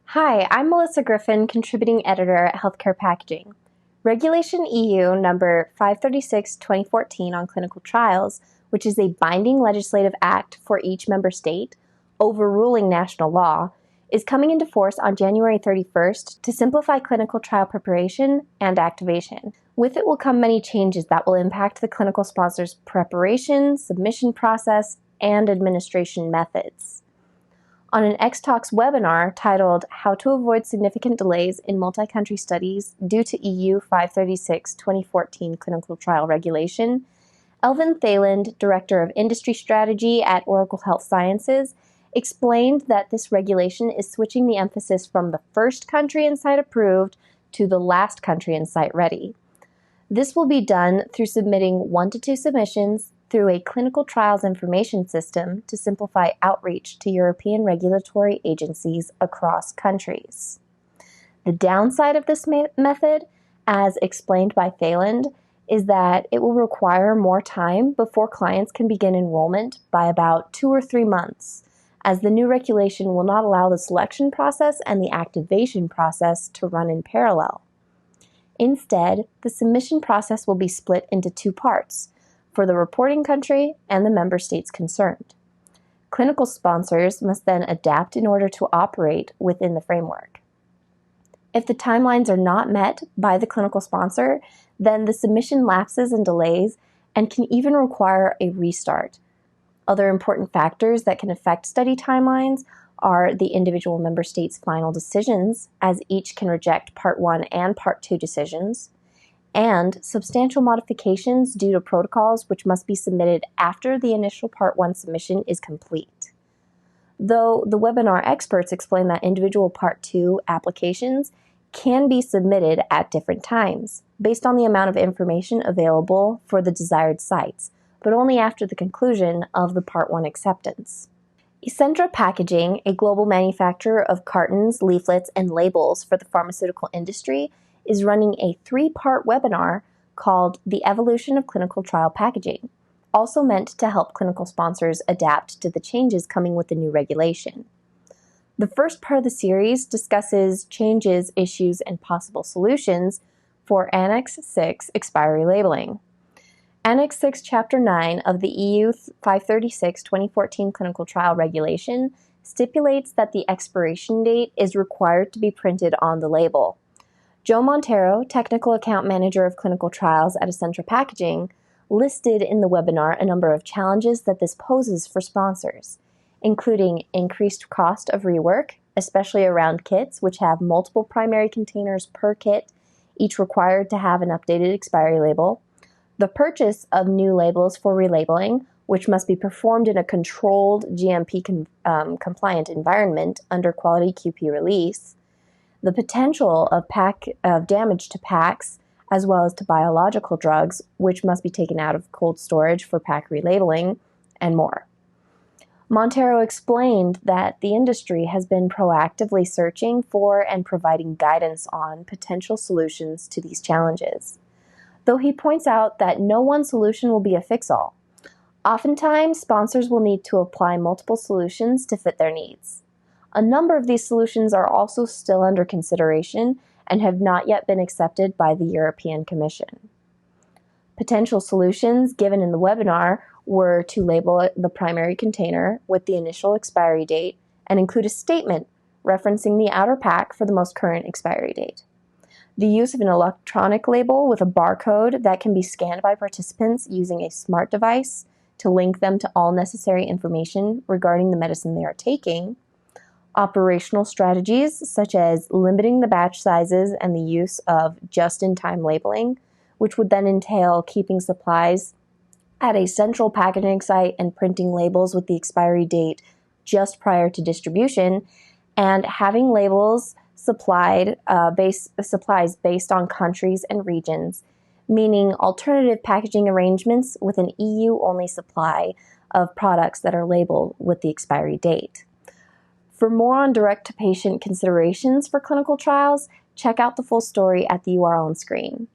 Hi, I'm Melissa Griffin, contributing editor at Healthcare Packaging. Regulation EU number 536/2014 on clinical trials, which is a binding legislative act for each member state, overruling national law, is coming into force on January 31st to simplify clinical trial preparation and activation. With it will come many changes that will impact the clinical sponsor's preparation, submission process, and administration methods. On an XTalks webinar titled How to Avoid Significant Delays in Multi-Country Studies Due to EU 536/2014 Clinical Trial Regulation, Elvin Thailand, Director of Industry Strategy at Oracle Health Sciences, explained that this regulation is switching the emphasis from the first country and site approved to the last country and site ready. This will be done through submitting 1 to 2 submissions through a clinical trials information system to simplify outreach to European regulatory agencies across countries. The downside of this method, as explained by Thailand, is that it will require more time before clients can begin enrollment by about 2 or 3 months, as the new regulation will not allow the selection process and the activation process to run in parallel. Instead, the submission process will be split into 2 parts, for the reporting country and the member states concerned. Clinical sponsors must then adapt in order to operate within the framework. If the timelines are not met by the clinical sponsor, then the submission lapses and delays and can even require a restart. Other important factors that can affect study timelines are the individual member states' final decisions, as each can reject Part 1 and Part 2 decisions, and substantial modifications due to protocols which must be submitted after the initial Part 1 submission is complete. Though the webinar experts explain that individual Part 2 applications can be submitted at different times, based on the amount of information available for the desired sites, but only after the conclusion of the Part 1 acceptance. Essentra Packaging, a global manufacturer of cartons, leaflets, and labels for the pharmaceutical industry, is running a 3-part webinar called The Evolution of Clinical Trial Packaging, also meant to help clinical sponsors adapt to the changes coming with the new regulation. The first part of the series discusses changes, issues, and possible solutions for Annex 6 expiry labeling. Annex 6, Chapter 9 of the EU 536/2014 Clinical Trial Regulation stipulates that the expiration date is required to be printed on the label. Joe Montero, Technical Account Manager of Clinical Trials at Essentra Packaging, listed in the webinar a number of challenges that this poses for sponsors, including increased cost of rework, especially around kits which have multiple primary containers per kit, each required to have an updated expiry label, the purchase of new labels for relabeling, which must be performed in a controlled GMP-compliant environment under quality QP release, the potential of damage to packs, as well as to biological drugs, which must be taken out of cold storage for pack relabeling, and more. Montero explained that the industry has been proactively searching for and providing guidance on potential solutions to these challenges, though he points out that no one solution will be a fix-all. Oftentimes, sponsors will need to apply multiple solutions to fit their needs. A number of these solutions are also still under consideration and have not yet been accepted by the European Commission. Potential solutions given in the webinar were to label the primary container with the initial expiry date and include a statement referencing the outer pack for the most current expiry date. The use of an electronic label with a barcode that can be scanned by participants using a smart device to link them to all necessary information regarding the medicine they are taking. Operational strategies such as limiting the batch sizes and the use of just-in-time labeling, which would then entail keeping supplies at a central packaging site and printing labels with the expiry date just prior to distribution, and having labels supplies based on countries and regions, meaning alternative packaging arrangements with an EU-only supply of products that are labeled with the expiry date. For more on direct-to-patient considerations for clinical trials, check out the full story at the URL on screen.